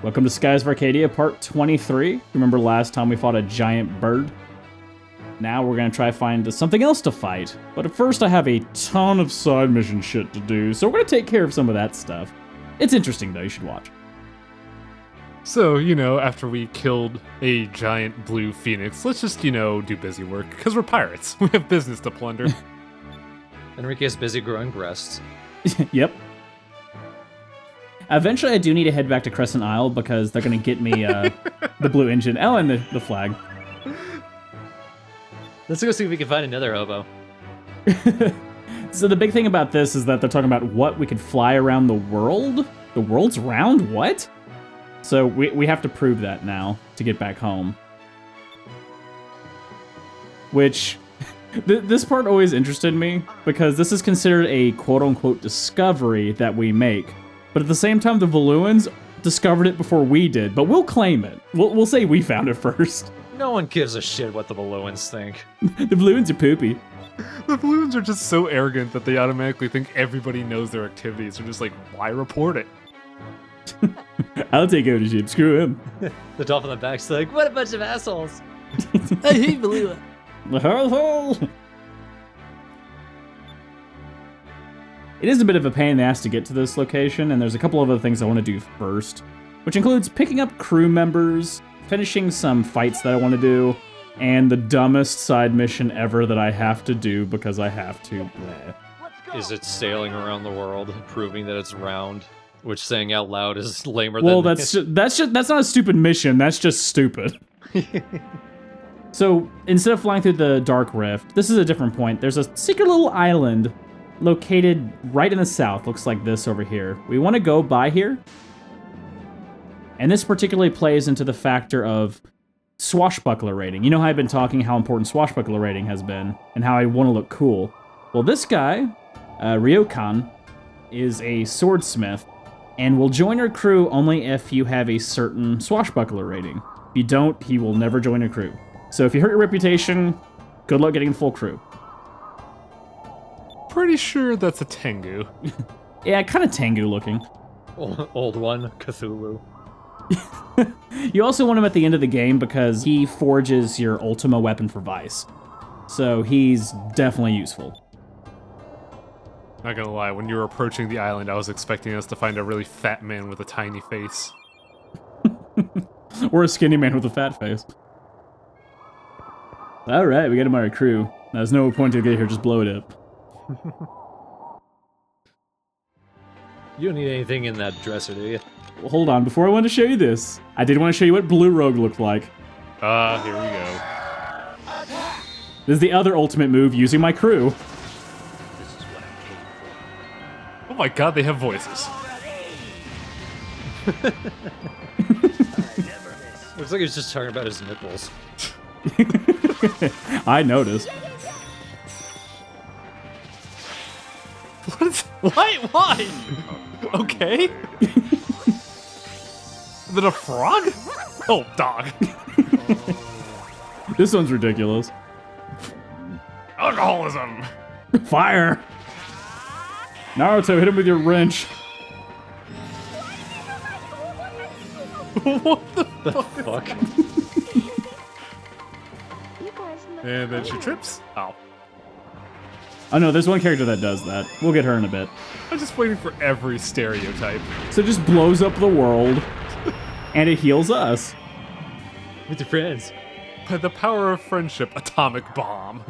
Welcome to Skies of Arcadia, part 23. Remember last time we fought a giant bird? Now we're gonna try to find something else to fight. But at first I have a ton of side mission shit to do, so we're gonna take care of some of that stuff. It's interesting though, you should watch. So, after we killed a giant blue phoenix, let's just, do busy work, because we're pirates. We have business to plunder. Enrique's busy growing breasts. Yep. Eventually I do need to head back to Crescent Isle because they're gonna get me the blue engine. Oh, and the flag. Let's go see if we can find another hobo. So the big thing about this is that they're talking about what we could fly around the world? The world's round? What? So we have to prove that now to get back home. Which, this part always interested me because this is considered a quote-unquote discovery that we make. But at the same time, the Valuans discovered it before we did, but we'll claim it. We'll say we found it first. No one gives a shit what the Valuans think. The Valuans are poopy. The balloons are just so arrogant that they automatically think everybody knows their activities. They're just like, why report it? I'll take ownership, screw him. The dolphin on the back's like, what a bunch of assholes. I hate Valua. It is a bit of a pain in the ass to get to this location, and there's a couple of other things I want to do first, which includes picking up crew members, finishing some fights that I want to do, and the dumbest side mission ever that I have to do because I have to. Bleh. Is it sailing around the world, proving that it's round? Which saying out loud is lamer Well, than... that's not a stupid mission, that's just stupid. So, instead of flying through the Dark Rift, this is a different point. There's a secret little island located right in the south, looks like this over here. We want to go by here. And this particularly plays into the factor of swashbuckler rating. You know how I've been talking how important swashbuckler rating has been, and how I want to look cool. Well, this guy, Ryokan, is a swordsmith, and will join your crew only if you have a certain swashbuckler rating. If you don't, he will never join your crew. So if you hurt your reputation, good luck getting a full crew. Pretty sure that's a Tengu. Yeah, kind of Tengu looking. Old one, Cthulhu. You also want him at the end of the game because he forges your Ultima weapon for Vice. So he's definitely useful. Not gonna lie, when you were approaching the island, I was expecting us to find a really fat man with a tiny face. Or a skinny man with a fat face. Alright, we got him our crew. Now, there's no point to get here, just blow it up. You don't need anything in that dresser, do you? Well, hold on, before I want to show you this, I did want to show you what Blue Rogue looked like. Here we go. This is the other ultimate move using my crew. Oh my god, they have voices. Looks like he was just talking about his nipples. I noticed. What? Why? Okay. Is it a frog? Oh, dog. This one's ridiculous. Alcoholism. Fire! Naruto, hit him with your wrench. What the Fuck. And then she trips. Oh. Oh no, there's one character that does that. We'll get her in a bit. I'm just waiting for every stereotype. So it just blows up the world, and it heals us. With your friends. By the power of friendship, atomic bomb.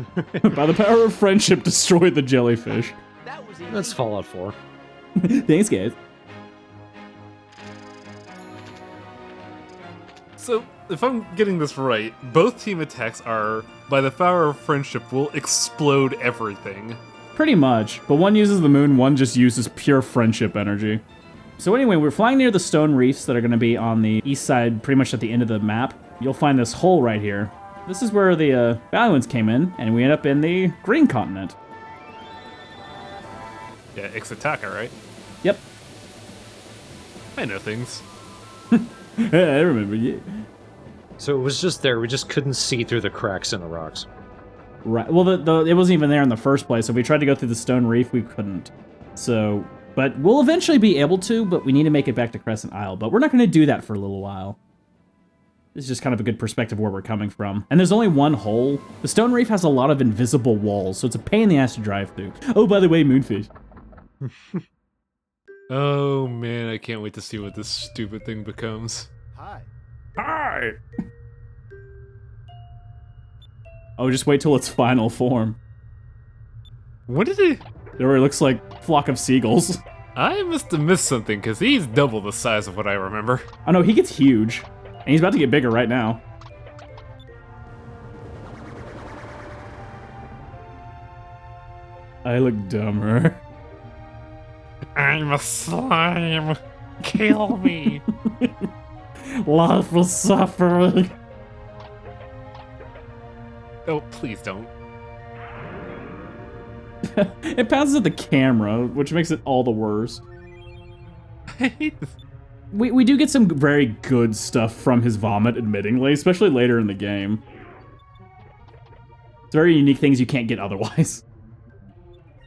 By the power of friendship, destroy the jellyfish. That's Fallout 4. Thanks, guys. So, if I'm getting this right, both team attacks are, by the power of friendship, will explode everything. Pretty much, but one uses the moon, one just uses pure friendship energy. So anyway, we're flying near the stone reefs that are going to be on the east side, pretty much at the end of the map. You'll find this hole right here. This is where the Valuans came in, and we end up in the Green Continent. Yeah, Ixataka, right? Yep. I know things. I remember, yeah. So it was just there, we just couldn't see through the cracks in the rocks. Right, well, it wasn't even there in the first place, so if we tried to go through the stone reef, we couldn't. So But we'll eventually be able to, but we need to make it back to Crescent Isle. But we're not going to do that for a little while. This is just kind of a good perspective where we're coming from. And there's only one hole. The Stone Reef has a lot of invisible walls, so it's a pain in the ass to drive through. Oh, by the way, MoonFish. Oh man, I can't wait to see what this stupid thing becomes. Hi! Oh, just wait till its final form. What did he... There it looks like a flock of seagulls. I must have missed something, because he's double the size of what I remember. Oh no, he gets huge. And he's about to get bigger right now. I look dumber. I'm a slime. Kill me. Life is suffering. Oh, please don't. It passes at the camera, which makes it all the worse. I hate this. We do get some very good stuff from his vomit, admittingly, especially later in the game. It's very unique things you can't get otherwise.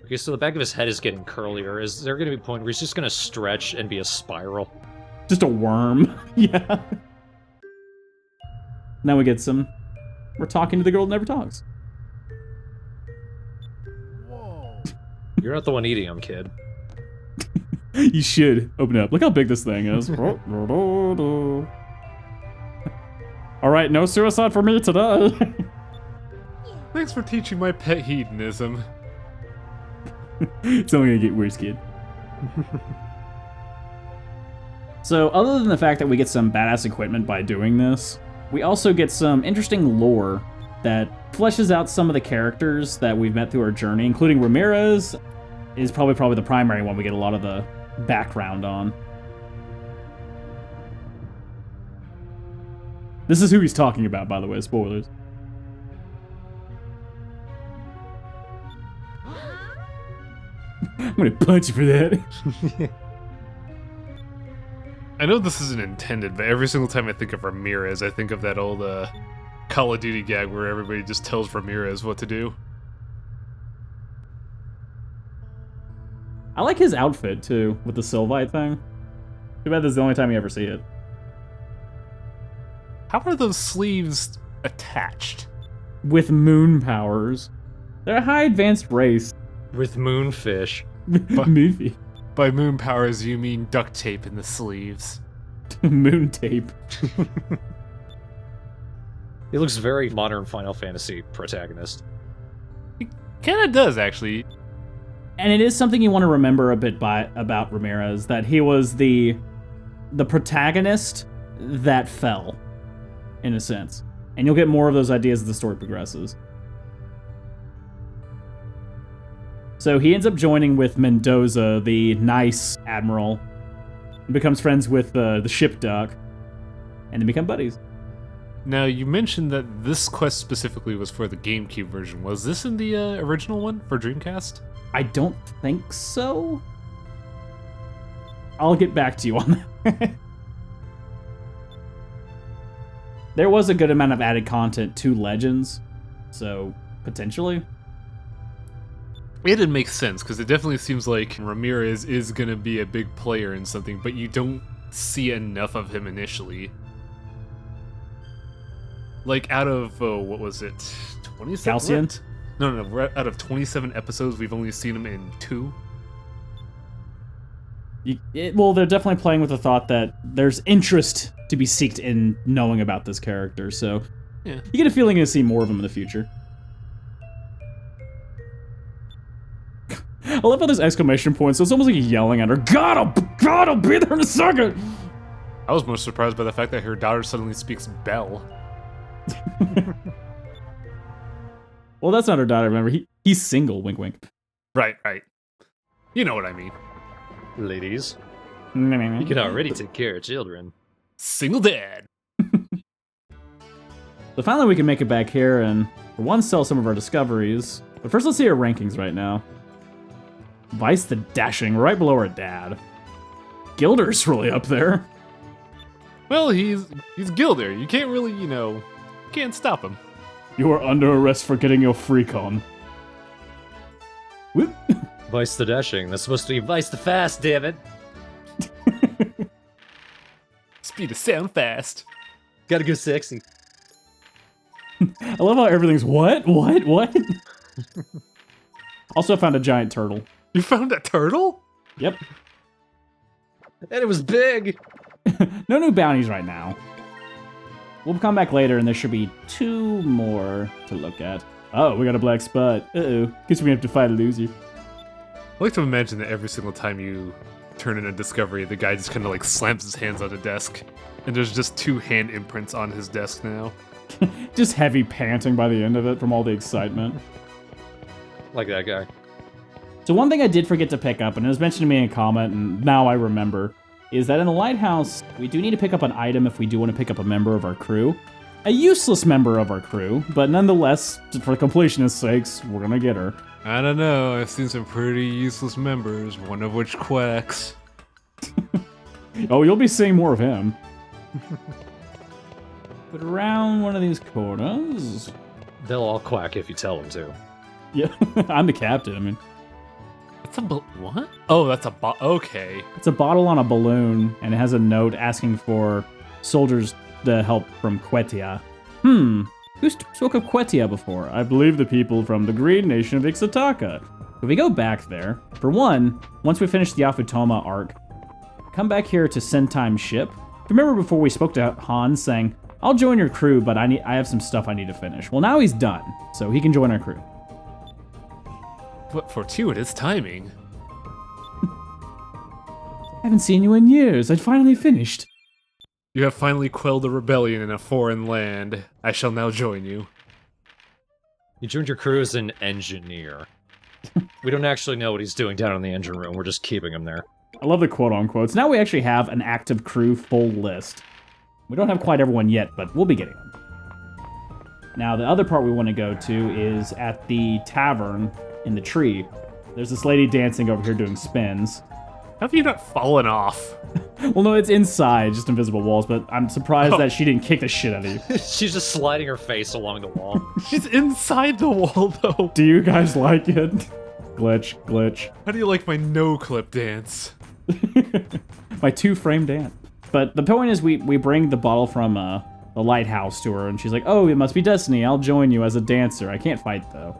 Okay, so the back of his head is getting curlier. Is there going to be a point where he's just going to stretch and be a spiral? Just a worm. Yeah. Now we get some... We're talking to the girl that never talks. Whoa. You're not the one eating him, kid. You should open it up. Look how big this thing is. Alright, no suicide for me today. Thanks for teaching my pet hedonism. It's only gonna get worse, kid. So, other than the fact that we get some badass equipment by doing this, we also get some interesting lore that fleshes out some of the characters that we've met through our journey, including Ramirez is probably the primary one we get a lot of the background on. This is who he's talking about, by the way, spoilers. I'm gonna punch you for that. I know this isn't intended, but every single time I think of Ramirez, I think of that old Call of Duty gag where everybody just tells Ramirez what to do. I like his outfit, too, with the Sylvite thing. Too bad this is the only time you ever see it. How are those sleeves attached? With moon powers. They're a high advanced race. With MoonFish. Movie. By moon powers, you mean duct tape in the sleeves. Moon tape. He looks very modern Final Fantasy protagonist. Kinda does, actually. And it is something you want to remember a bit about Ramirez, that he was the protagonist that fell, in a sense. And you'll get more of those ideas as the story progresses. So he ends up joining with Mendoza, the nice admiral, and becomes friends with the ship duck, and they become buddies. Now, you mentioned that this quest specifically was for the GameCube version. Was this in the original one for Dreamcast? I don't think so. I'll get back to you on that. There was a good amount of added content to Legends, so potentially. It'd make sense, because it definitely seems like Ramirez is going to be a big player in something, but you don't see enough of him initially. Like, out of, what was it? 27? Halcyon? No, out of 27 episodes, we've only seen him in 2. Well, they're definitely playing with the thought that there's interest to be seeked in knowing about this character, so yeah. You get a feeling you'll see more of him in the future. I love how there's exclamation points, so it's almost like he's yelling at her, God, I'll be there in a second! I was most surprised by the fact that her daughter suddenly speaks Bell. Well, that's not her daughter, remember? He's single, wink wink. Right. You know what I mean. Ladies, you can already take care of children. Single dad. So finally we can make it back here and, for one, sell some of our discoveries. But first let's see our rankings right now. Vice the Dashing, right below our dad. Gilder's really up there. Well, he's Gilder. You can't really, can't stop him. You are under arrest for getting your freak on. Whoop. Vice the dashing. That's supposed to be Vice the fast, damn it. Speed of sound fast. Gotta go sexy. I love how everything's what? Also found a giant turtle. You found a turtle? Yep. And it was big! No new bounties right now. We'll come back later and there should be 2 more to look at. Oh, we got a black spot. Uh-oh. Guess we have to fight a loser. I like to imagine that every single time you turn in a discovery, the guy just kind of like slams his hands on the desk. And there's just 2 hand imprints on his desk now. Just heavy panting by the end of it from all the excitement. Like that guy. So one thing I did forget to pick up, and it was mentioned to me in a comment, and now I remember, is that in the lighthouse, we do need to pick up an item if we do want to pick up a member of our crew. A useless member of our crew, but nonetheless, for completionist's sakes, we're gonna get her. I don't know, I've seen some pretty useless members, one of which quacks. Oh, you'll be seeing more of him. But around one of these corners... They'll all quack if you tell them to. Yeah, I'm the captain, I mean. That's a what? Oh, that's a okay. It's a bottle on a balloon, and it has a note asking for soldiers to help from Quetia. Who spoke of Quetia before? I believe the people from the Green Nation of Ixataka. If we go back there, for one, once we finish the Afutoma arc, come back here to Sentime's ship. Remember before we spoke to Hans saying, I'll join your crew, but I have some stuff I need to finish. Well, now he's done, so he can join our crew. What fortuitous timing. I haven't seen you in years. I'd finally finished. You have finally quelled a rebellion in a foreign land. I shall now join you. You joined your crew as an engineer. We don't actually know what he's doing down in the engine room. We're just keeping him there. I love the quote-unquotes. Now we actually have an active crew full list. We don't have quite everyone yet, but we'll be getting them. Now, the other part we want to go to is at the tavern in the tree. There's this lady dancing over here doing spins. How have you not fallen off? Well, no, it's inside, just invisible walls, but I'm surprised that she didn't kick the shit out of you. She's just sliding her face along the wall. She's inside the wall, though. Do you guys like it? Glitch. How do you like my no-clip dance? My 2-frame dance. But the point is we bring the bottle from the lighthouse to her, and she's like, oh, it must be Destiny. I'll join you as a dancer. I can't fight, though.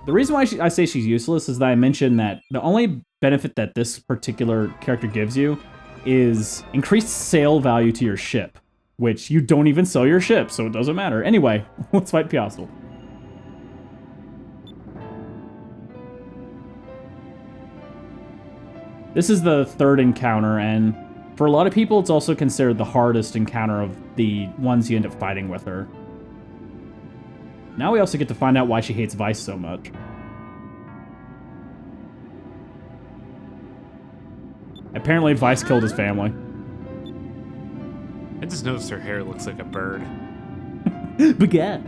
The reason why I say she's useless is that I mentioned that the only benefit that this particular character gives you is increased sale value to your ship, which you don't even sell your ship, so it doesn't matter. Anyway, let's fight Piastol. This is the 3rd encounter, and for a lot of people, it's also considered the hardest encounter of the ones you end up fighting with her. Now we also get to find out why she hates Vice so much. Apparently, Vice killed his family. I just noticed her hair looks like a bird. Baguette.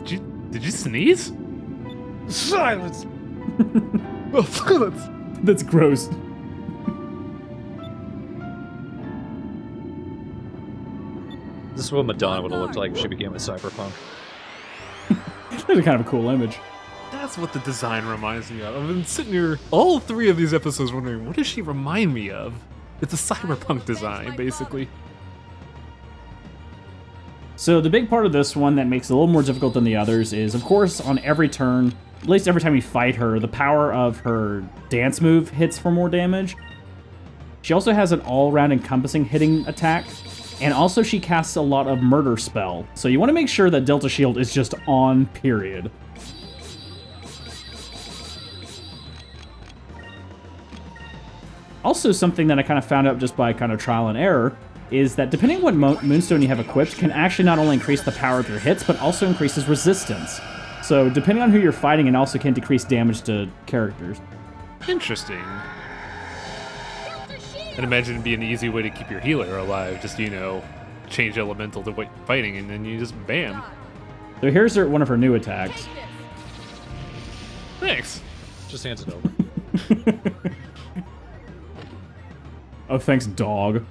Did you sneeze? Silence! Oh, silence! That's gross. This is what Madonna would have looked like if she became a cyberpunk. That's a kind of a cool image. That's what the design reminds me of. I've been sitting here all 3 of these episodes wondering, what does she remind me of? It's a cyberpunk design, basically. So the big part of this one that makes it a little more difficult than the others is, of course, on every turn, at least every time you fight her, the power of her dance move hits for more damage. She also has an all-around encompassing hitting attack, and also she casts a lot of murder spell. So you want to make sure that Delta Shield is just on, period. Also, something that I kind of found out just by kind of trial and error is that depending on what Moonstone you have equipped can actually not only increase the power of your hits, but also increases resistance. So depending on who you're fighting, it also can decrease damage to characters. Interesting. I'd imagine it'd be an easy way to keep your healer alive. Just, you know, change elemental to what you're fighting, and then you just bam. So here's one of her new attacks. Thanks. Just hands it over. Oh, thanks, dog.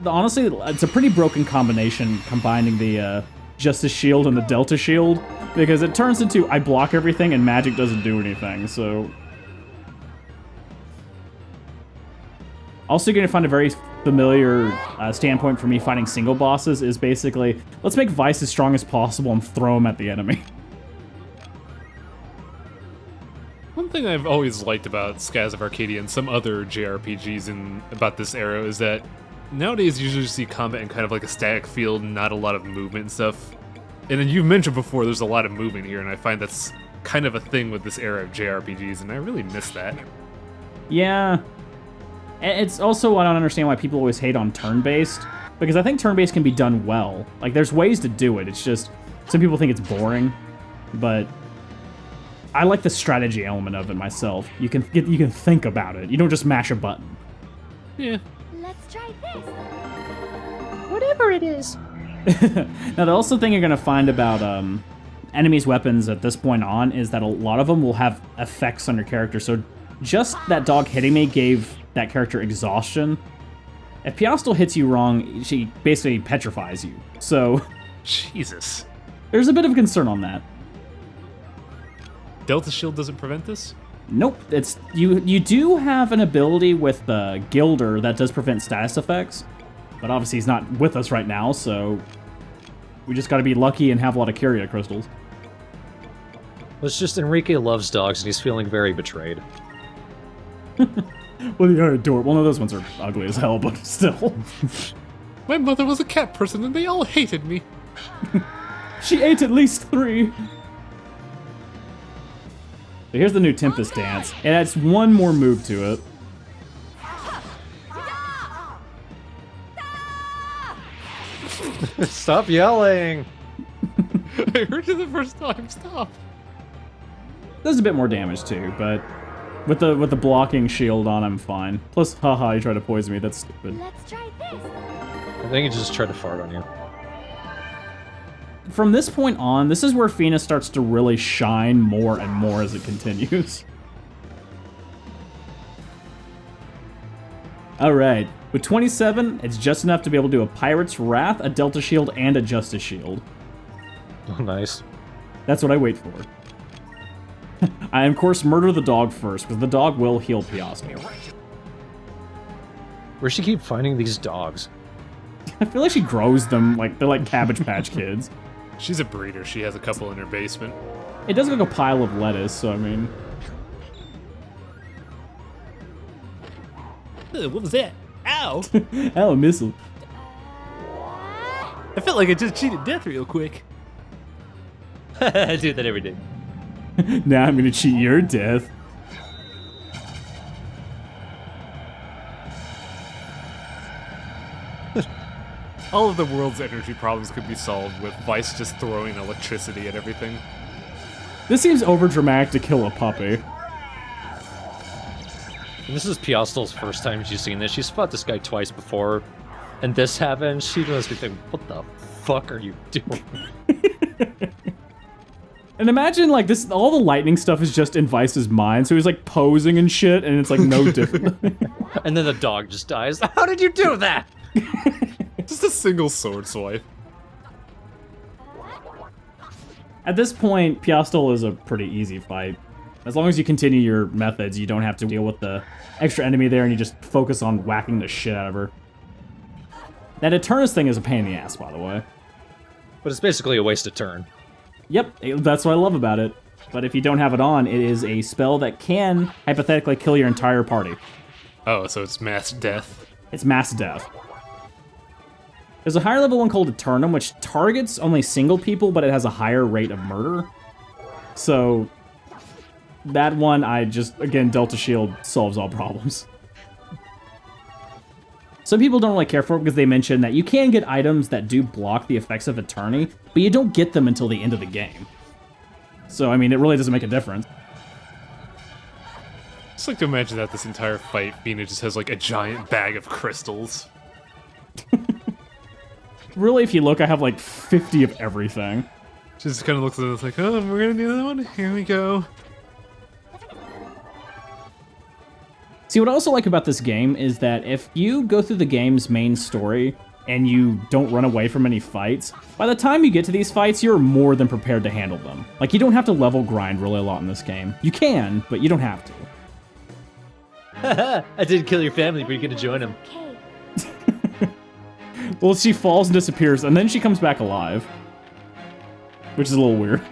Honestly, it's a pretty broken combination, combining the Justice Shield and the Delta Shield, because it turns into I block everything and magic doesn't do anything, so... Also, you're going to find a very familiar standpoint for me fighting single bosses is basically, let's make Vice as strong as possible and throw him at the enemy. One thing I've always liked about Skies of Arcadia and some other JRPGs about this era is that nowadays you usually see combat in kind of like a static field, not a lot of movement and stuff. And then you've mentioned before there's a lot of movement here, and I find that's kind of a thing with this era of JRPGs, and I really miss that. Yeah. It's also, I don't understand why people always hate on turn-based, because I think turn-based can be done well. Like, there's ways to do it, it's just, some people think it's boring, but I like the strategy element of it myself. You can think about it, you don't just mash a button. Yeah. Let's try this. Whatever it is. Now, the also thing you're going to find about enemies' weapons at this point on is that a lot of them will have effects on your character, so just that dog hitting me gave that character exhaustion. If Piastol hits you wrong, she basically petrifies you. So Jesus. There's a bit of concern on that. Delta Shield doesn't prevent this? Nope. It's you do have an ability with the Gilder that does prevent status effects, but obviously he's not with us right now, so we just gotta be lucky and have a lot of Curia crystals. It's just Enrique loves dogs and he's feeling very betrayed. Well, they are adorable. Well, no, those ones are ugly as hell, but still. My mother was a cat person and they all hated me. She ate at least 3. So here's the new Tempest dance. It adds one more move to it. Stop yelling! I heard you the first time, stop. Does a bit more damage too, but with the blocking shield on, I'm fine. Plus, haha, you tried to poison me, that's stupid. Let's try this. I think he just tried to fart on you. From this point on, this is where Fina starts to really shine more and more as it continues. Alright, with 27, it's just enough to be able to do a Pirate's Wrath, a Delta Shield, and a Justice Shield. Oh, nice. That's what I wait for. I, of course, murder the dog first, because the dog will heal Piastol. Where's she keep finding these dogs? I feel like she grows them, like they're like Cabbage Patch Kids. She's a breeder. She has a couple in her basement. It does look like a pile of lettuce, so I mean... What was that? Ow! Oh, a missile. I felt like I just cheated death real quick. I do that every day. Now I'm gonna cheat your death. All of the world's energy problems could be solved with Vice just throwing electricity at everything. This seems overdramatic to kill a puppy. And this is Piastol's first time she's seen this. She's fought this guy twice before, and this happened. She must be thinking, what the fuck are you doing? And imagine, like, this, all the lightning stuff is just in Vice's mind, so he's, like, posing and shit, and it's, like, no different. And then the dog just dies. How did you do that? Just a single sword swipe. At this point, Piastol is a pretty easy fight. As long as you continue your methods, you don't have to deal with the extra enemy there, and you just focus on whacking the shit out of her. That Eternus thing is a pain in the ass, by the way. But it's basically a waste of turn. Yep, that's what I love about it. But if you don't have it on, it is a spell that can hypothetically kill your entire party. Oh, so it's mass death. It's mass death. There's a higher level one called Eternum, which targets only single people, but it has a higher rate of murder. So, that one, again, Delta Shield solves all problems. Some people don't really care for it because they mention that you can get items that do block the effects of Eternity, but you don't get them until the end of the game. So, I mean, it really doesn't make a difference. I just like to imagine that this entire fight, Fina just has like a giant bag of crystals. Really, if you look, I have like 50 of everything. She just kind of looks at it, it's like, oh, we're gonna do that one. Here we go. See, what I also like about this game is that if you go through the game's main story and you don't run away from any fights, by the time you get to these fights, you're more than prepared to handle them. Like, you don't have to level grind really a lot in this game. You can, but you don't have to. I didn't kill your family, but you're gonna join them. Okay. Well, she falls and disappears, and then she comes back alive. Which is a little weird.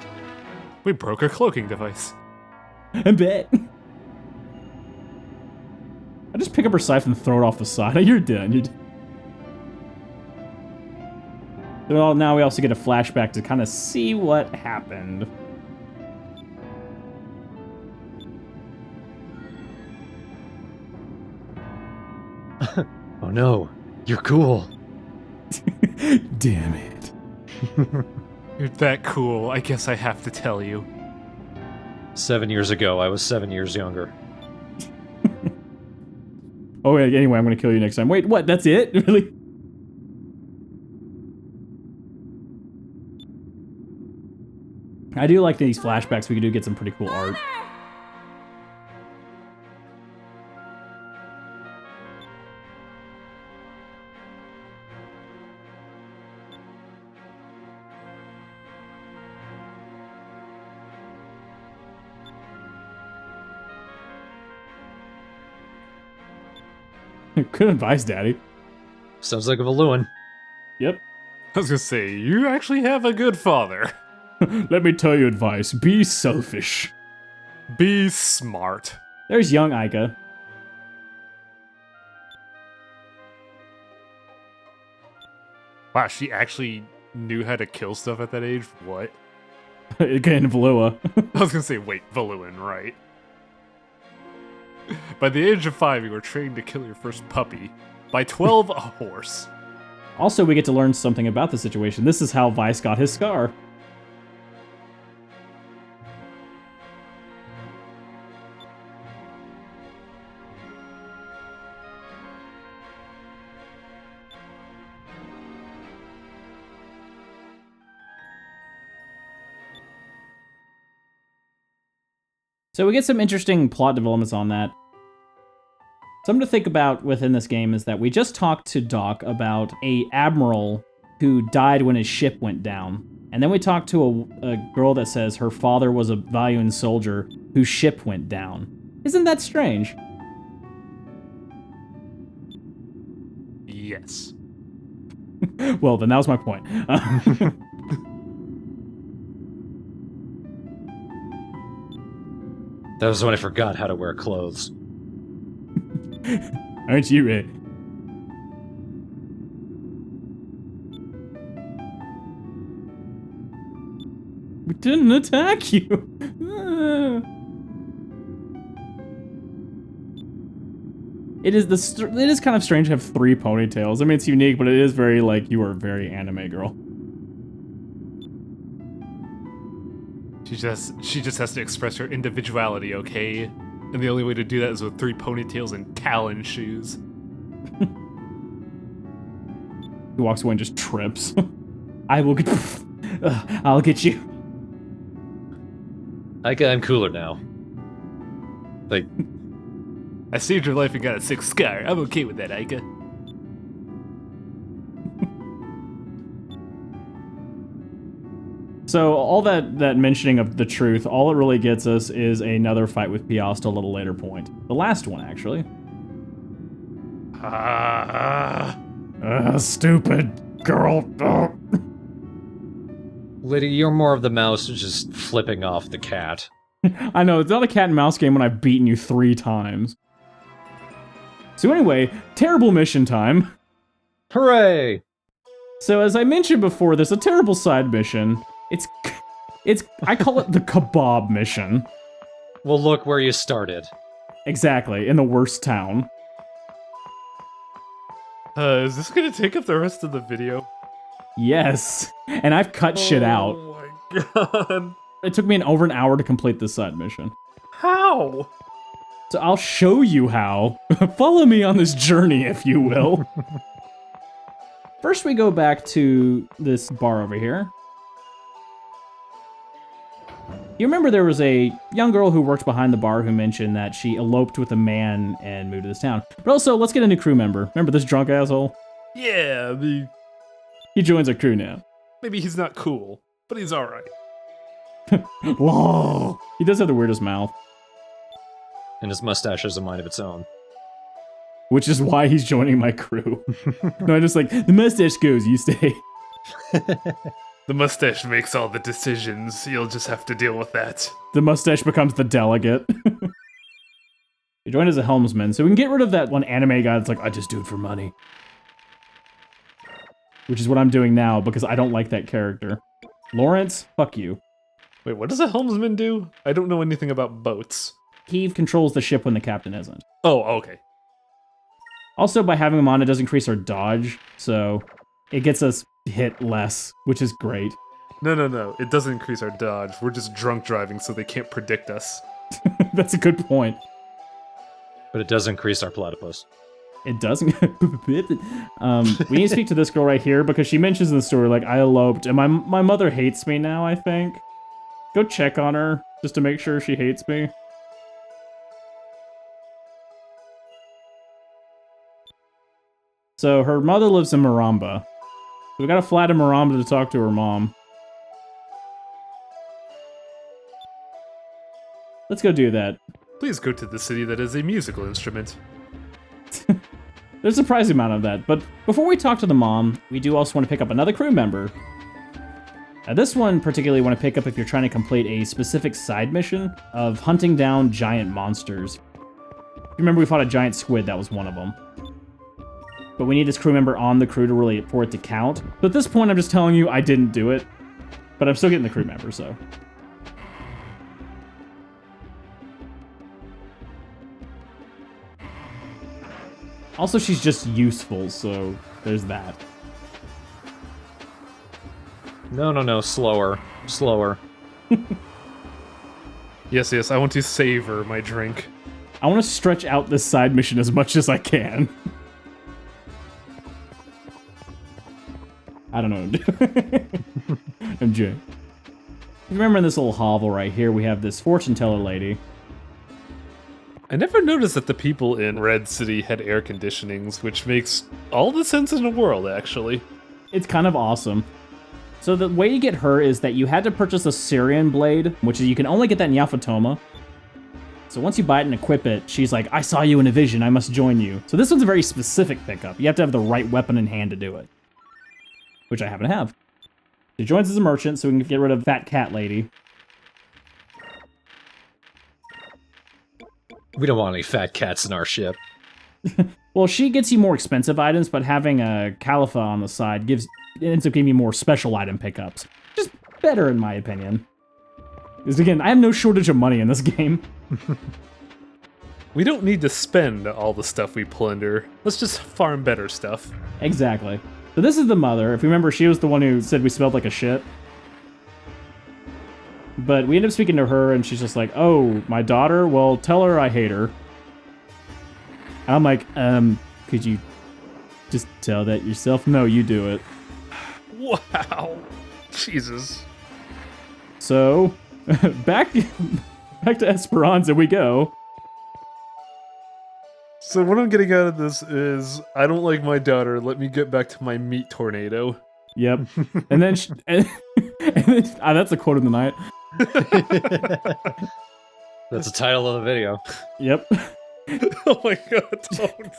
We broke our cloaking device. I bet. I just pick up her scythe and throw it off the side. You're done. You're done. Well, now we also get a flashback to kind of see what happened. Oh no, you're cool. Damn it. You're that cool, I guess I have to tell you. 7 years ago, I was 7 years younger. Oh, wait, anyway, I'm going to kill you next time. Wait, what? That's it? Really? I do like these flashbacks. We do get some pretty cool art. Good advice, Daddy. Sounds like a Valuan. Yep. I was gonna say, you actually have a good father. Let me tell you advice. Be selfish. Be smart. There's young Ica. Wow, she actually knew how to kill stuff at that age? What? Again, Valua. I was gonna say, wait, Valuan, right? By the age of 5, you were trained to kill your first puppy. By 12, a horse. Also, we get to learn something about the situation. This is how Vice got his scar. So we get some interesting plot developments on that. Something to think about within this game is that we just talked to Doc about a admiral who died when his ship went down. And then we talked to a girl that says her father was a Valuan soldier whose ship went down. Isn't that strange? Yes. Well, then that was my point. That was when I forgot how to wear clothes. Aren't you ready? We didn't attack you. It is kind of strange to have 3 ponytails. I mean, it's unique, but it is very like you are a very anime girl. She just has to express her individuality, okay? And the only way to do that is with 3 ponytails and Talon shoes. He walks away and just trips. I will get... I'll get you. I'm cooler now. Like, I saved your life and got a 6 scar. I'm okay with that, Ica. So all that mentioning of the truth, all it really gets us is another fight with Piastol at a later point. The last one, actually. Stupid girl. Liddy, you're more of the mouse just flipping off the cat. I know, it's not a cat and mouse game when I've beaten you 3 times. So anyway, terrible mission time. Hooray! So as I mentioned before, there's a terrible side mission. I call it the kebab mission. Well, look where you started. Exactly, in the worst town. Is this gonna take up the rest of the video? Yes, and I've cut shit out. Oh my god. It took me over an hour to complete this side mission. How? So I'll show you how. Follow me on this journey, if you will. First, we go back to this bar over here. You remember there was a young girl who worked behind the bar who mentioned that she eloped with a man and moved to this town. But also, let's get a new crew member. Remember this drunk asshole? Yeah, He joins our crew now. maybe he's not cool, but he's alright. Whoa. He does have the weirdest mouth, And his mustache has a mind of its own. which is why he's joining my crew. No, I'm just like, the mustache goes, you stay. The mustache makes all the decisions. You'll just have to deal with that. The mustache becomes the delegate. He joined as a helmsman, so we can get rid of that one anime guy that's like, I just do it for money. Which is what I'm doing now, because I don't like that character. Lawrence, fuck you. Wait, what does a helmsman do? I don't know anything about boats. He controls the ship when the captain isn't. Oh, okay. Also, by having him on, it does increase our dodge, so it gets us hit less, which is great. No. It doesn't increase our dodge. We're just drunk driving, so they can't predict us. That's a good point. But it does increase our platypus. It doesn't. We need to speak to this girl right here because she mentions in the story, like, I eloped, and my mother hates me now, I think. Go check on her, just to make sure she hates me. So, her mother lives in Maramba. We gotta fly to Maramba to talk to her mom. Let's go do that. Please go to the city that is a musical instrument. There's a surprising amount of that, but before we talk to the mom, we do also want to pick up another crew member. Now this one particularly want to pick up if you're trying to complete a specific side mission of hunting down giant monsters. If you remember we fought a giant squid, that was one of them. But we need this crew member on the crew to really for it to count. So at this point I'm just telling you I didn't do it, but I'm still getting the crew member, so. Also, she's just useful, so there's that. No, slower. Slower. Yes, I want to savor my drink. I want to stretch out this side mission as much as I can. I don't know. I'm Jay. Remember in this little hovel right here, we have this fortune teller lady. I never noticed that the people in Red City had air conditionings, which makes all the sense in the world, actually. It's kind of awesome. So the way you get her is that you had to purchase a Syrian blade, which is you can only get that in Yafatoma. So once you buy it and equip it, she's like, I saw you in a vision, I must join you. So this one's a very specific pickup. You have to have the right weapon in hand to do it. Which I happen to have. She joins as a merchant, so we can get rid of Fat Cat Lady. We don't want any fat cats in our ship. Well, she gets you more expensive items, but having a Califa on the side ends up giving you more special item pickups. Just better, in my opinion. Because again, I have no shortage of money in this game. We don't need to spend all the stuff we plunder. Let's just farm better stuff. Exactly. So this is the mother. If you remember, she was the one who said we smelled like a shit. But we end up speaking to her, and she's just like, oh, my daughter? Well, tell her I hate her. And I'm like, could you just tell that yourself? No, you do it. Wow. Jesus. So, back to Esperanza we go. So what I'm getting out of this is, I don't like my daughter, let me get back to my meat tornado. Yep. And then, that's a quote of the night. That's the title of the video. Yep. Oh my god, don't.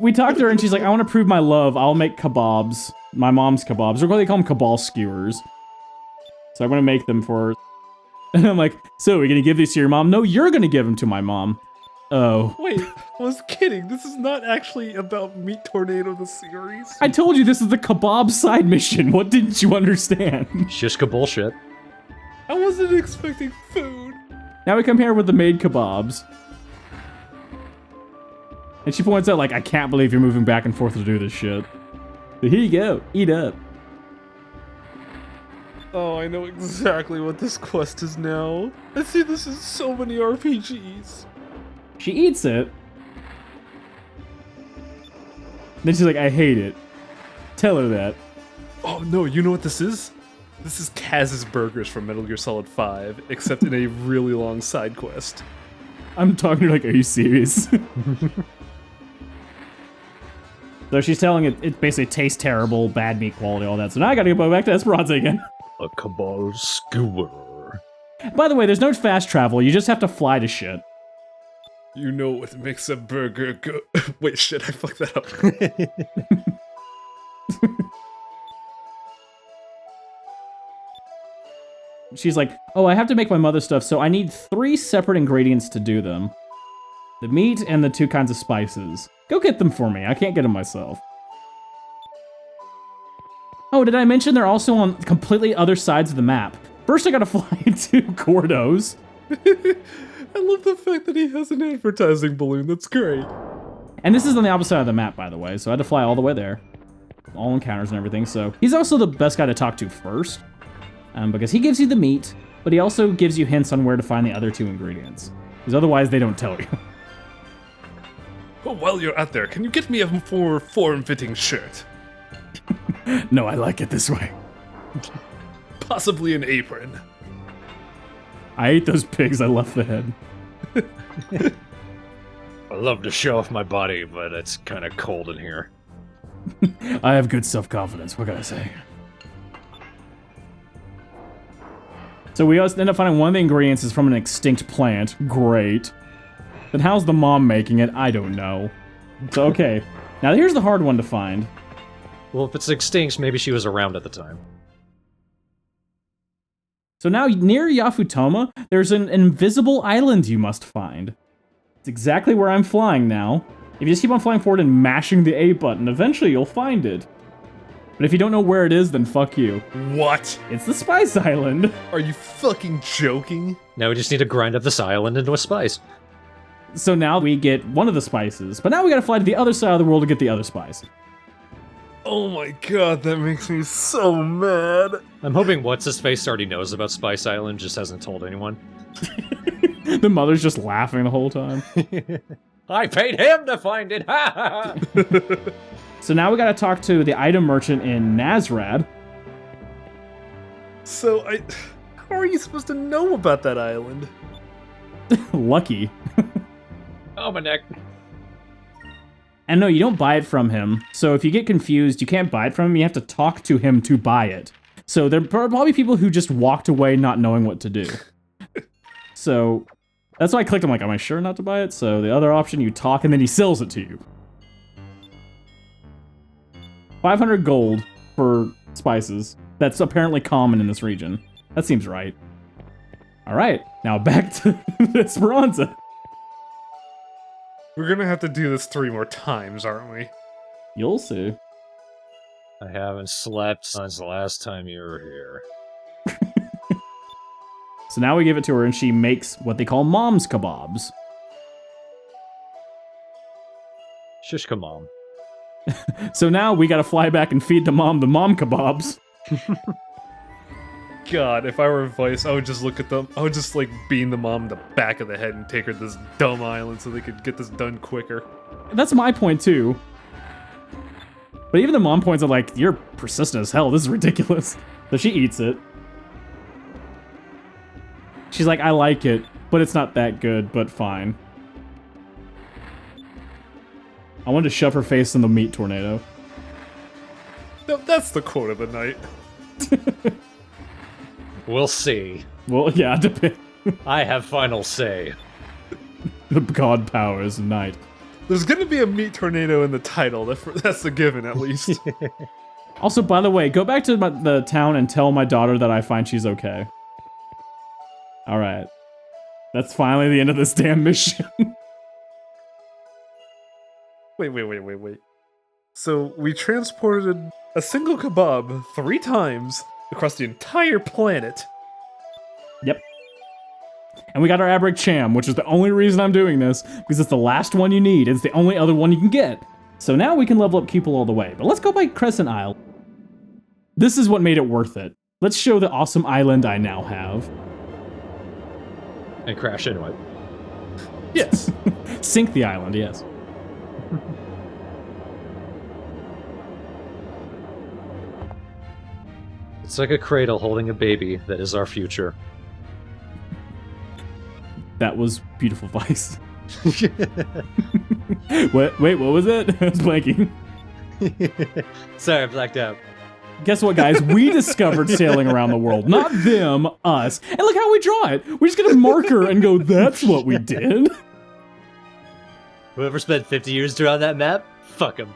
We talked to her and she's like, I want to prove my love. I'll make kebabs. My mom's kebabs. Or what they call them, cabal skewers. So I'm going to make them for her. And I'm like, so are you going to give these to your mom? No, you're going to give them to my mom. Oh. Wait, I was kidding. This is not actually about Meat Tornado the series. I told you this is the kebab side mission. What didn't you understand? Shishka bullshit. I wasn't expecting food. Now we come here with the made kebabs. And she points out, like, I can't believe you're moving back and forth to do this shit. So here you go. Eat up. Oh, I know exactly what this quest is now. I see this in so many RPGs. She eats it. Then she's like, I hate it. Tell her that. Oh no, you know what this is? This is Kaz's Burgers from Metal Gear Solid 5, except in a really long side quest. I'm talking to her like, are you serious? So she's telling it basically tastes terrible, bad meat quality, all that. So now I gotta go back to Esperanza again. A kebab skewer. By the way, there's no fast travel. You just have to fly to shit. You know what makes a burger go... Wait, shit, I fucked that up. She's like, oh, I have to make my mother stuff, so I need 3 separate ingredients to do them. The meat and the 2 kinds of spices. Go get them for me. I can't get them myself. Oh, did I mention they're also on completely other sides of the map? First, I gotta fly to Gordo's. I love the fact that he has an advertising balloon. That's great. And this is on the opposite side of the map, by the way, so I had to fly all the way there. All encounters and everything, so... He's also the best guy to talk to first. Because he gives you the meat, but he also gives you hints on where to find the other 2 ingredients. Because otherwise, they don't tell you. Well, while you're out there, can you get me a more form-fitting shirt? No, I like it this way. Possibly an apron. I ate those pigs, I left the head. I love to show off my body, but it's kind of cold in here. I have good self-confidence, what can I say? So we also end up finding one of the ingredients is from an extinct plant. Great. Then how's the mom making it? I don't know. So, okay. Now here's the hard one to find. Well, if it's extinct, maybe she was around at the time. So now, near Yafutoma, there's an invisible island you must find. It's exactly where I'm flying now. If you just keep on flying forward and mashing the A button, eventually you'll find it. But if you don't know where it is, then fuck you. What? It's the Spice Island. Are you fucking joking? Now we just need to grind up this island into a spice. So now we get one of the spices, but now we gotta fly to the other side of the world to get the other spice. Oh my god, that makes me so mad. I'm hoping What's-His-Face already knows about Spice Island, just hasn't told anyone. The mother's just laughing the whole time. I paid him to find it! Ha ha ha! So now we gotta talk to the item merchant in Nazrad. So, how are you supposed to know about that island? Lucky. Oh, my neck. And no, you don't buy it from him. So if you get confused, you can't buy it from him. You have to talk to him to buy it. So there are probably people who just walked away not knowing what to do. So that's why I clicked. I'm like, am I sure not to buy it? So the other option, you talk and then he sells it to you. 500 gold for spices. That's apparently common in this region. That seems right. All right, now back to Esperanza. We're gonna have to do this 3 more times, aren't we? You'll see. I haven't slept since the last time you were here. So now we give it to her and she makes what they call mom's kebabs. Shishka mom. So now we gotta fly back and feed the mom kebabs. God, if I were Vice, I would just look at them. I would just, like, beam the mom in the back of the head and take her to this dumb island so they could get this done quicker. That's my point, too. But even the mom points out, like, you're persistent as hell. This is ridiculous. So she eats it. She's like, I like it, but it's not that good, but fine. I wanted to shove her face in the meat tornado. No, that's the quote of the night. We'll see. Well, yeah, depends. I have final say. The god powers night. There's gonna be a meat tornado in the title. That's a given, at least. Also, by the way, go back to the town and tell my daughter that I find she's okay. Alright. That's finally the end of this damn mission. Wait. So, we transported a single kebab 3 times across the entire planet. Yep. And we got our Abrak Cham, which is the only reason I'm doing this, because it's the last one you need. It's the only other one you can get. So now we can level up Cupel all the way. But let's go by Crescent Isle. This is what made it worth it. Let's show the awesome island I now have. And crash into it. Yes. Sink the island, yes. It's like a cradle holding a baby that is our future. That was beautiful advice. Wait, what was it? I was blanking. Sorry, I blacked out. Guess what, guys? We discovered sailing around the world. Not them, us. And look how we draw it. We just get a marker and go, that's what we did. Whoever spent 50 years drawing that map, fuck him.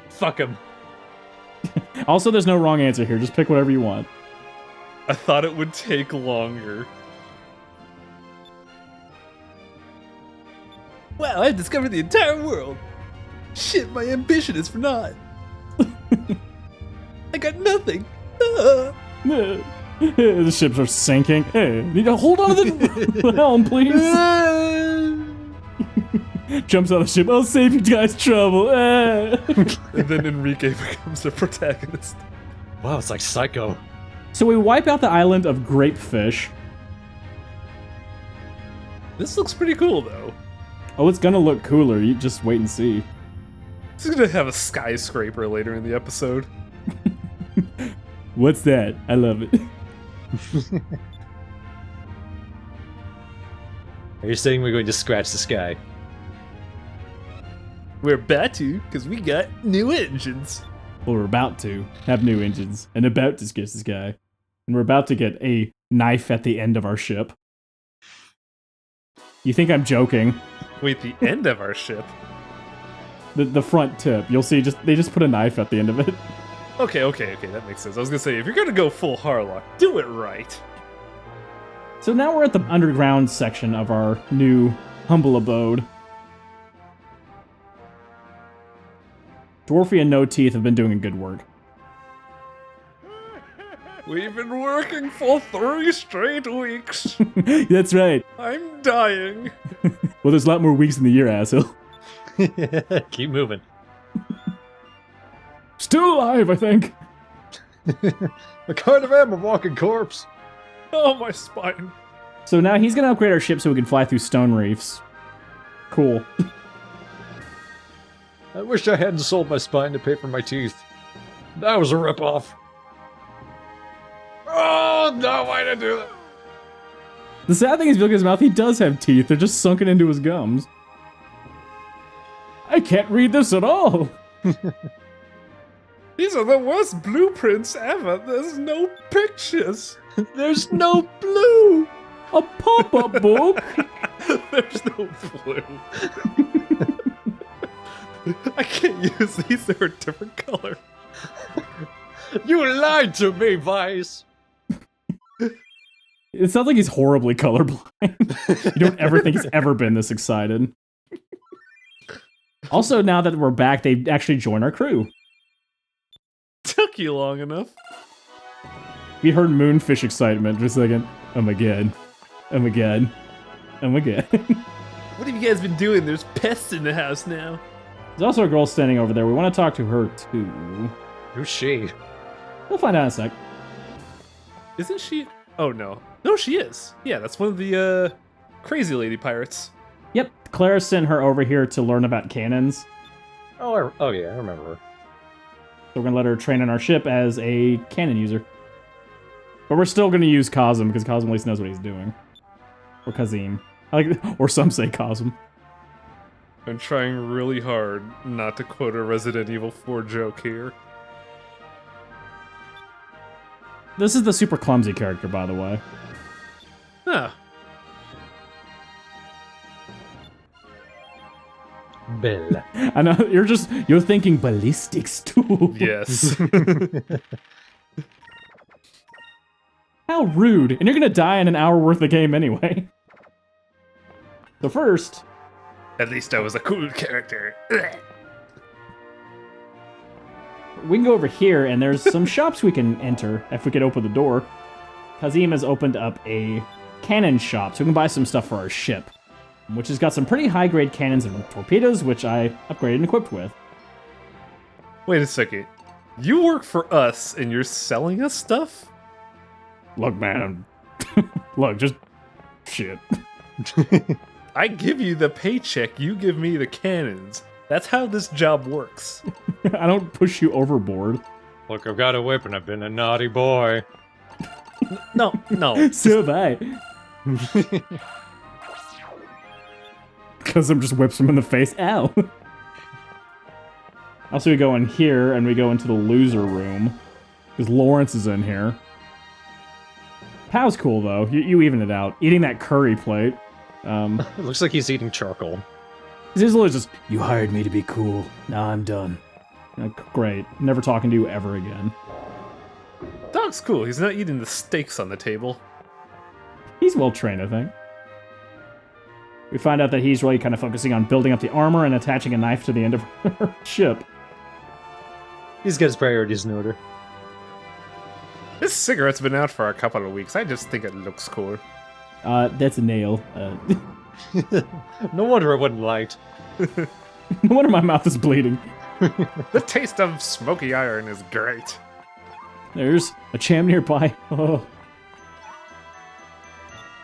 Fuck him. Also, there's no wrong answer here. Just pick whatever you want. I thought it would take longer. Wow, I've discovered the entire world. Shit, my ambition is for naught. I got nothing. The ships are sinking. Hey, need to hold on to the helm, please. Jumps out of the ship. I'll save you guys trouble. And then Enrique becomes the protagonist. Wow, it's like Psycho. So we wipe out the island of Grapefish. This looks pretty cool, though. Oh, it's gonna look cooler. You just wait and see. This is gonna have a skyscraper later in the episode. What's that? I love it. Are you saying we're going to scratch the sky? We're about to, because we got new engines. Well, we're about to have new engines and about to sketch this guy. And we're about to get a knife at the end of our ship. You think I'm joking? Wait, the end of our ship? The front tip. You'll see they just put a knife at the end of it. Okay, that makes sense. I was gonna say, if you're gonna go full Harlock, do it right. So now we're at the underground section of our new humble abode. Dwarfy and No Teeth have been doing good work. We've been working for 3 straight weeks. That's right. I'm dying. Well, there's a lot more weeks in the year, asshole. Keep moving. Still alive, I think. I kind of am a walking corpse. Oh, my spine. So now he's gonna upgrade our ship so we can fly through stone reefs. Cool. I wish I hadn't sold my spine to pay for my teeth. That was a ripoff. Oh, no, why did I do that? The sad thing is, if you look at his mouth, he does have teeth. They're just sunken into his gums. I can't read this at all. These are the worst blueprints ever. There's no pictures. There's no blue. A pop-up book. There's no blue. I can't use these. They're a different color. You lied to me, Vice. It sounds like he's horribly colorblind. You don't ever think he's ever been this excited. Also, now that we're back, they actually join our crew. Took you long enough. We heard MoonFish excitement for a second. Oh my god. Oh my god. Oh my god. What have you guys been doing? There's pests in the house now. There's also a girl standing over there. We want to talk to her, too. Who's she? We'll find out in a sec. Isn't she? Oh, no. No, she is. Yeah, that's one of the, crazy lady pirates. Yep, Clara sent her over here to learn about cannons. Oh, yeah, I remember her. So we're going to let her train on our ship as a cannon user. But we're still going to use Cosm, because Cosm at least knows what he's doing. Or Kazim. Or some say Cosm. I'm trying really hard not to quote a Resident Evil 4 joke here. This is the super clumsy character, by the way. Huh. Bella. I know, you're thinking ballistics, too. Yes. How rude. And you're going to die in an hour worth of game anyway. So first... At least I was a cool character. We can go over here, and there's some shops we can enter if we could open the door. Kazim has opened up a cannon shop, so we can buy some stuff for our ship, which has got some pretty high-grade cannons and torpedoes, which I upgraded and equipped with. Wait a second. You work for us, and you're selling us stuff? Look, man, look, just shit. I give you the paycheck, you give me the cannons. That's how this job works. I don't push you overboard. Look, I've got a whip and I've been a naughty boy. No. So have I. Because I'm just whips him in the face. Ow. Also, we go in here, and we go into the loser room. Because Lawrence is in here. Pow's cool, though. You even it out. Eating that curry plate. It looks like he's eating charcoal. His literally just, you hired me to be cool. Now I'm done. Like, great. Never talking to you ever again. Dog's cool. He's not eating the steaks on the table. He's well trained, I think. We find out that he's really kind of focusing on building up the armor and attaching a knife to the end of her ship. He's got his priorities in order. This cigarette's been out for a couple of weeks. I just think it looks cool. That's a nail. No wonder it wasn't light. No wonder my mouth is bleeding. The taste of smoky iron is great. There's a cham nearby. Oh.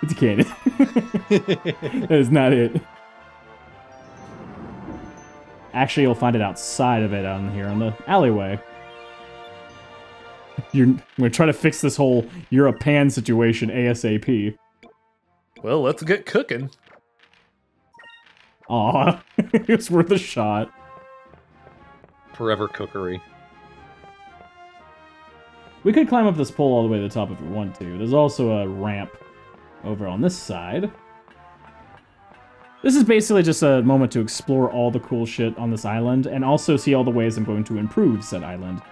It's a cannon. That is not it. Actually, you'll find it outside of it on here on the alleyway. We're trying to fix this whole European situation ASAP. Well, let's get cooking. Aw, it's worth a shot. Forever cookery. We could climb up this pole all the way to the top if we want to. There's also a ramp over on this side. This is basically just a moment to explore all the cool shit on this island, and also see all the ways I'm going to improve said island.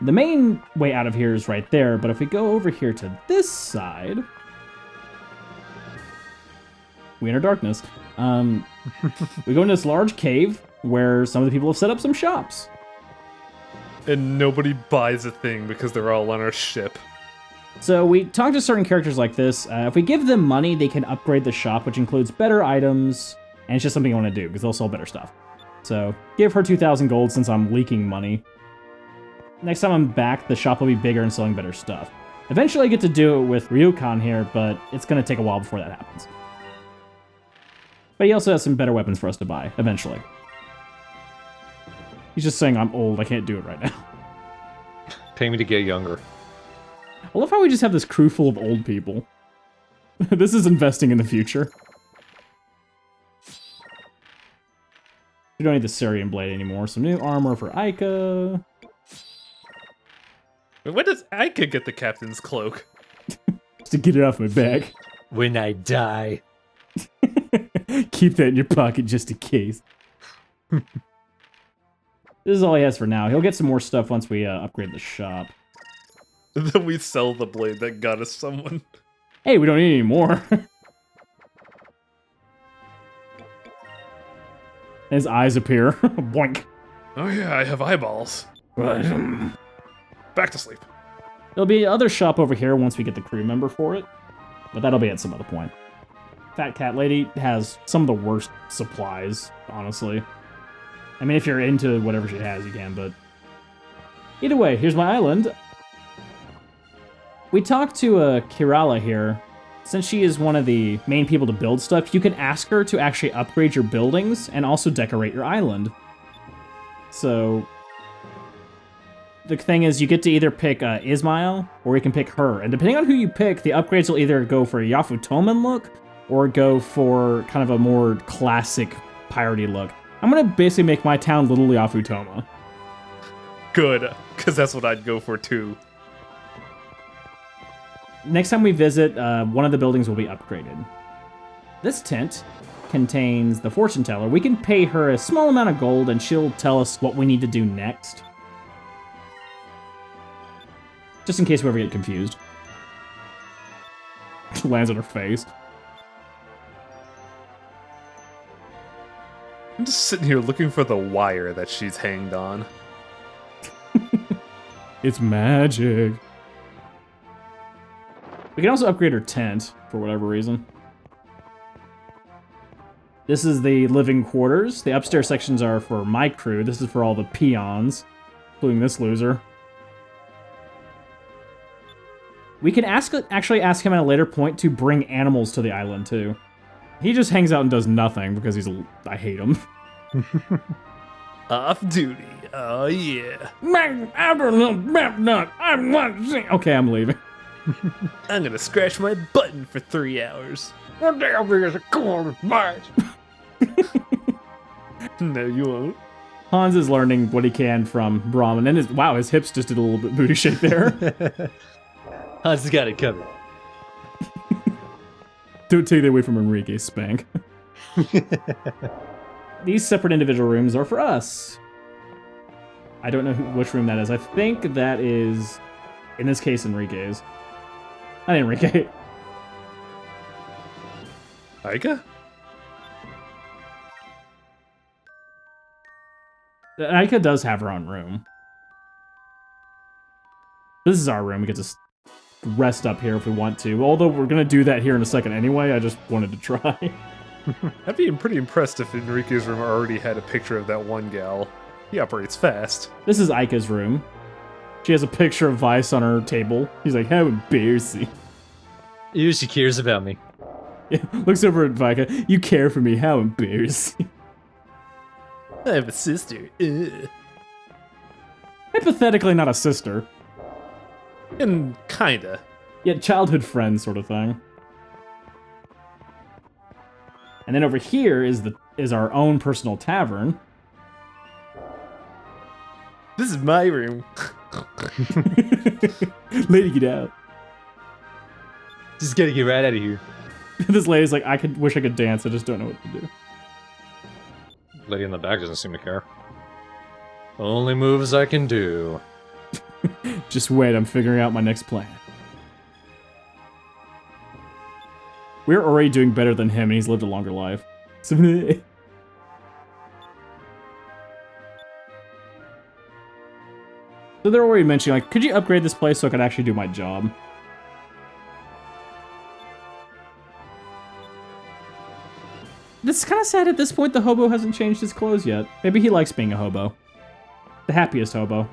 The main way out of here is right there, but if we go over here to this side... We enter darkness. We go into this large cave where some of the people have set up some shops. And nobody buys a thing because they're all on our ship. So we talk to certain characters like this. If we give them money, they can upgrade the shop, which includes better items, and it's just something I want to do because they'll sell better stuff. So give her 2,000 gold since I'm leaking money. Next time I'm back, the shop will be bigger and selling better stuff. Eventually I get to do it with Ryukan here, but it's going to take a while before that happens. But he also has some better weapons for us to buy, eventually. He's just saying I'm old, I can't do it right now. Pay me to get younger. I love how we just have this crew full of old people. This is investing in the future. We don't need the Syrian blade anymore. Some new armor for Aika. Wait, when does Aika get the captain's cloak? Just to get it off my back. When I die. Keep that in your pocket just in case. This is all he has for now. He'll get some more stuff once we upgrade the shop. Then we sell the blade that got us someone. Hey, we don't need any more. His eyes appear. Boink. Oh yeah, I have eyeballs. Back to sleep. There'll be another shop over here once we get the crew member for it. But that'll be at some other point. Fat Cat Lady has some of the worst supplies, honestly. I mean, if you're into whatever she has, you can, but... Either way, here's my island. We talked to Kirala here. Since she is one of the main people to build stuff, you can ask her to actually upgrade your buildings and also decorate your island. So... The thing is, you get to either pick Ismail, or you can pick her. And depending on who you pick, the upgrades will either go for a Yafutoman look, or go for kind of a more classic piratey look. I'm gonna basically make my town Little Yafutoma. Good, because that's what I'd go for too. Next time we visit, one of the buildings will be upgraded. This tent contains the fortune teller. We can pay her a small amount of gold and she'll tell us what we need to do next. Just in case we ever get confused. Lands on her face. I'm just sitting here looking for the wire that she's hanged on. It's magic. We can also upgrade her tent, for whatever reason. This is the living quarters. The upstairs sections are for my crew. This is for all the peons, including this loser. We can actually ask him at a later point to bring animals to the island, too. He just hangs out and does nothing because I hate him. Off duty. Oh, yeah. Okay, I'm leaving. I'm gonna scratch my button for 3 hours. One day I'll be as cool as mine. No, you won't. Hans is learning what he can from Brahman, and his hips just did a little bit booty shake there. Hans has got it covered. Don't take that away from Enrique, Spank. These separate individual rooms are for us. I don't know which room that is. I think that is, in this case, Enrique's. Not Enrique. Aika? Aika does have her own room. This is our room. We get to rest up here if we want to. Although we're going to do that here in a second anyway. I just wanted to try. I'd be pretty impressed if Enrique's room already had a picture of that one gal. He operates fast. This is Aika's room. She has a picture of Vice on her table. He's like, how embarrassing. Ew, she cares about me. Yeah, looks over at Vika. You care for me, how embarrassing. I have a sister. Ugh. Hypothetically not a sister. And kinda. Yet childhood friend sort of thing. And then over here is our own personal tavern. This is my room. Lady, get out. Just gotta get right out of here. This lady's like, wish I could dance, I just don't know what to do. Lady in the back doesn't seem to care. Only moves I can do. Just wait, I'm figuring out my next plan. We're already doing better than him, and he's lived a longer life. So they're already mentioning, like, could you upgrade this place so I could actually do my job? It's kind of sad at this point the hobo hasn't changed his clothes yet. Maybe he likes being a hobo. The happiest hobo.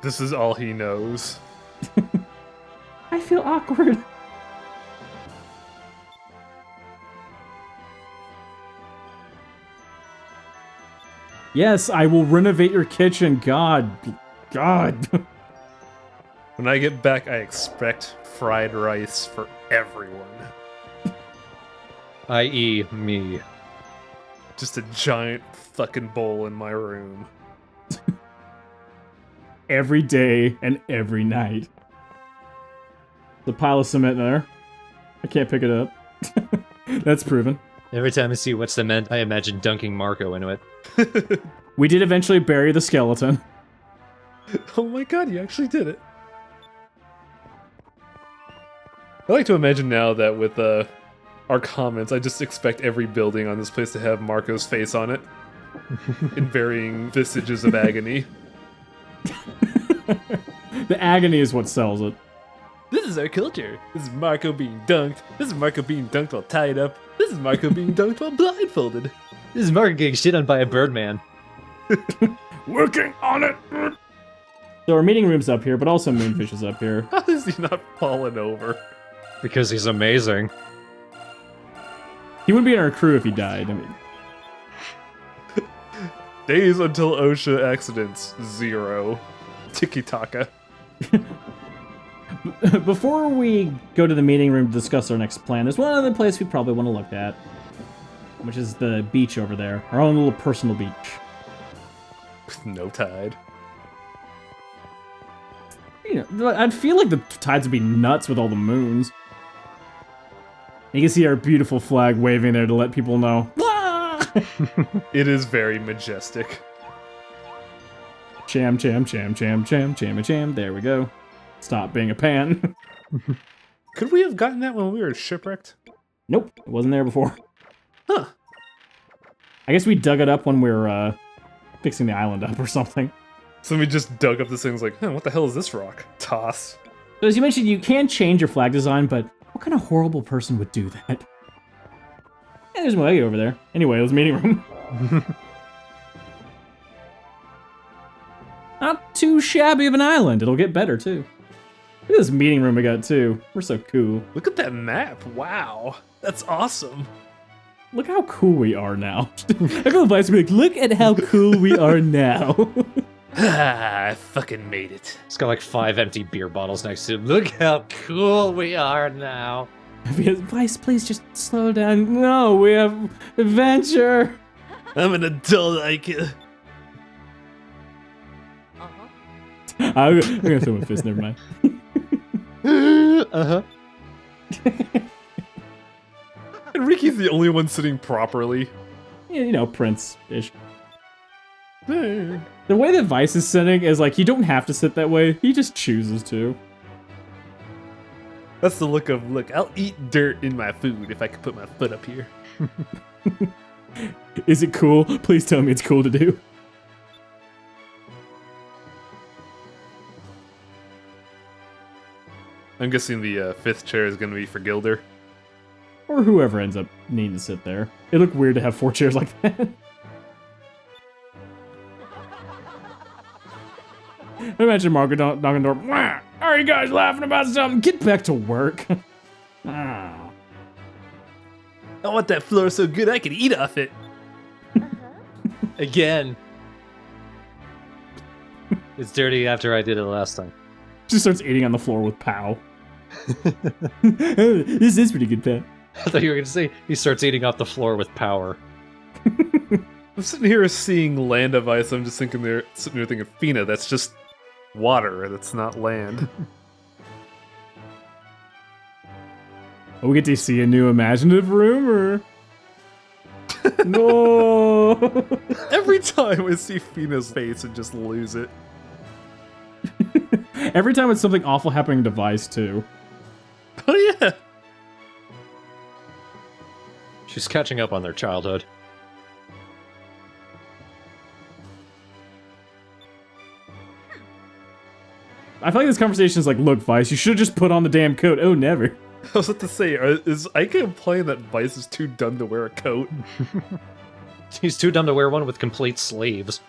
This is all he knows. I feel awkward. Yes, I will renovate your kitchen. God. When I get back, I expect fried rice for everyone. I.e. me. Just a giant fucking bowl in my room. Every day and every night. The pile of cement there. I can't pick it up. That's proven. Every time I see what's cement, I imagine dunking Marco into it. We did eventually bury the skeleton. Oh my god, you actually did it. I like to imagine now that with our comments, I just expect every building on this place to have Marco's face on it. In varying visages of agony. The agony is what sells it. This is our culture. This is Marco being dunked. This is Marco being dunked while tied up. This is Marco being dunked while blindfolded. This is Marco getting shit on by a birdman. Working on it! So our meeting room's up here, but also MoonFish is up here. How has he not fallen over? Because he's amazing. He wouldn't be in our crew if he died. I mean, Days until OSHA accidents, 0. Tiki-taka. before we go to the meeting room to discuss our next plan, there's one other place we probably want to look at, which is the beach over there. Our own little personal beach. With no tide. You know, I'd feel like the tides would be nuts with all the moons. You can see our beautiful flag waving there to let people know. It is very majestic. Cham, cham, cham, cham, cham, cham, cham. There we go. Stop being a pan. Could we have gotten that when we were shipwrecked? Nope, it wasn't there before. Huh. I guess we dug it up when we were fixing the island up or something. Somebody just dug up this thing and was like, what the hell is this rock? Toss. So as you mentioned, you can change your flag design, but what kind of horrible person would do that? Yeah, there's Moegi over there. Anyway, it was meeting room. Not too shabby of an island. It'll get better, too. Look at this meeting room we got, too. We're so cool. Look at that map. Wow. That's awesome. Look how cool we are now. I feel advice to be like, look at how cool we are now. I fucking made it. It's got like 5 empty beer bottles next to him. Look how cool we are now. Vice, please just slow down. No, we have adventure. I'm an adult, Ike. I'm gonna throw my fist. Never mind. Uh-huh. Enrique's the only one sitting properly. Yeah, you know, Prince-ish. The way that Vice is sitting is like, you don't have to sit that way. He just chooses to. That's the look, I'll eat dirt in my food if I could put my foot up here. Is it cool? Please tell me it's cool to do. I'm guessing the fifth chair is going to be for Gilder. Or whoever ends up needing to sit there. It'd look weird to have 4 chairs like that. Imagine Marco knocking on the door. "Wah! Are you guys laughing about something? Get back to work." Ah. I want that floor so good I can eat off it. Again. It's dirty after I did it last time. Just starts eating on the floor with Pow. This is pretty good, Pat. I thought you were going to say he starts eating off the floor with power. I'm sitting here seeing land of ice. I'm just sitting there thinking, Fina, that's just water. That's not land. We get to see a new imaginative room, or... No! Every time I see Fina's face and just lose it. Every time it's something awful happening to Vice, too. Oh yeah. She's catching up on their childhood. I feel like this conversation is like, look, Vice, you should have just put on the damn coat. Oh, never. I was about to say, is Ika implying that Vice is too dumb to wear a coat? He's too dumb to wear one with complete sleeves.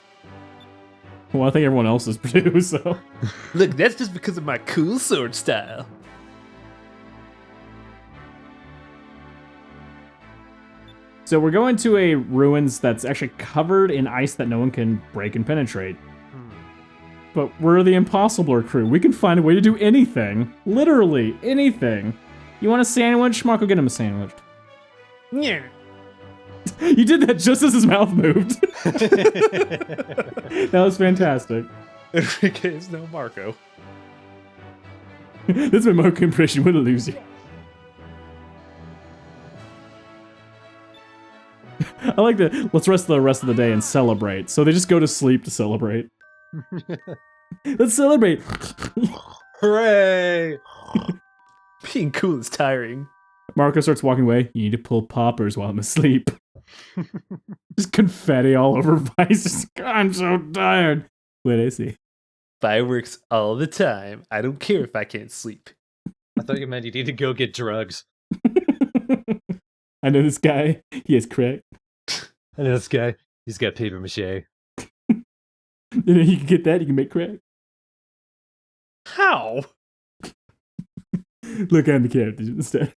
Well, I think everyone else is too, so... Look, that's just because of my cool sword style. So we're going to a ruins that's actually covered in ice that no one can break and penetrate. But we're the Impossibler crew. We can find a way to do anything. Literally, anything. You want a sandwich? Marco, get him a sandwich. Yeah. You did that just as his mouth moved. That was fantastic. Enrique is now Marco. That's my Marco impression. What a loser. I like that. Let's rest the rest of the day and celebrate. So they just go to sleep to celebrate. Let's celebrate. Hooray! Being cool is tiring. Marco starts walking away. You need to pull poppers while I'm asleep. Just confetti all over Vice. Just, I'm so tired. What is he? Fireworks all the time. I don't care if I can't sleep. I thought you meant you need to go get drugs. I know this guy. He has crack. I know this guy. He's got paper mache. You know, you can get that. You can make crack. How? Look, I'm the character instead.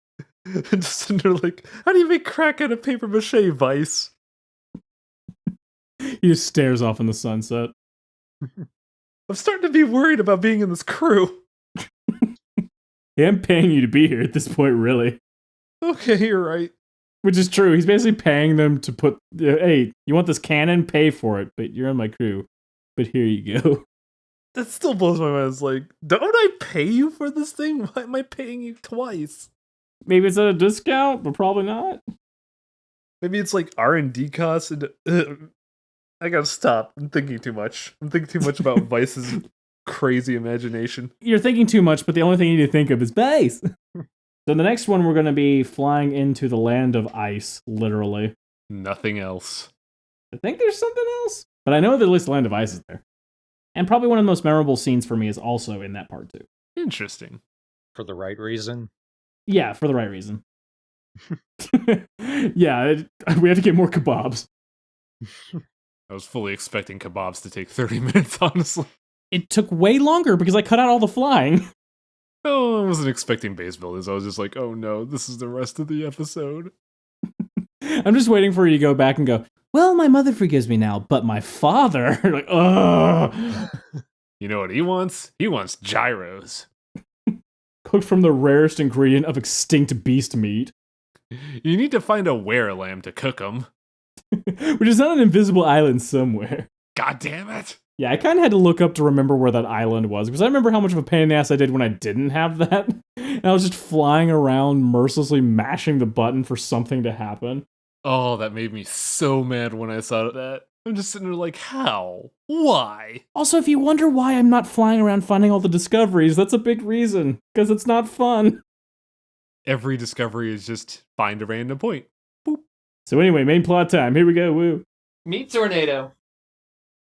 And just sitting there like, how do you make crack out of paper mache, Vice? He just stares off in the sunset. I'm starting to be worried about being in this crew. Yeah, I'm paying you to be here at this point, really. Okay, you're right. Which is true. He's basically paying them to put, hey, you want this cannon? Pay for it, but you're on my crew. But here you go. That still blows my mind. It's like, don't I pay you for this thing? Why am I paying you twice? Maybe it's at a discount, but probably not. Maybe it's like R&D costs. And I gotta stop. I'm thinking too much. I'm thinking too much about Vice's crazy imagination. You're thinking too much, but the only thing you need to think of is Vice. So the next one, we're going to be flying into the land of ice, literally. Nothing else. I think there's something else, but I know that at least the land of ice is there. And probably one of the most memorable scenes for me is also in that part too. Interesting. For the right reason? Yeah, for the right reason. Yeah, we have to get more kebabs. I was fully expecting kebabs to take 30 minutes, honestly. It took way longer because I cut out all the flying. Oh, I wasn't expecting base buildings. I was just like, oh no, this is the rest of the episode. I'm just waiting for you to go back and go, well, my mother forgives me now, but my father... like, ugh. You know what he wants? He wants gyros. Cooked from the rarest ingredient of extinct beast meat. You need to find a were-lamb to cook them. Which is on an invisible island somewhere. God damn it! Yeah, I kind of had to look up to remember where that island was, because I remember how much of a pain in the ass I did when I didn't have that. And I was just flying around, mercilessly mashing the button for something to happen. Oh, that made me so mad when I saw that. I'm just sitting there like, how? Why? Also, if you wonder why I'm not flying around finding all the discoveries, that's a big reason, because it's not fun. Every discovery is just find a random point. So anyway, main plot time. Here we go, woo. Meet Tornado.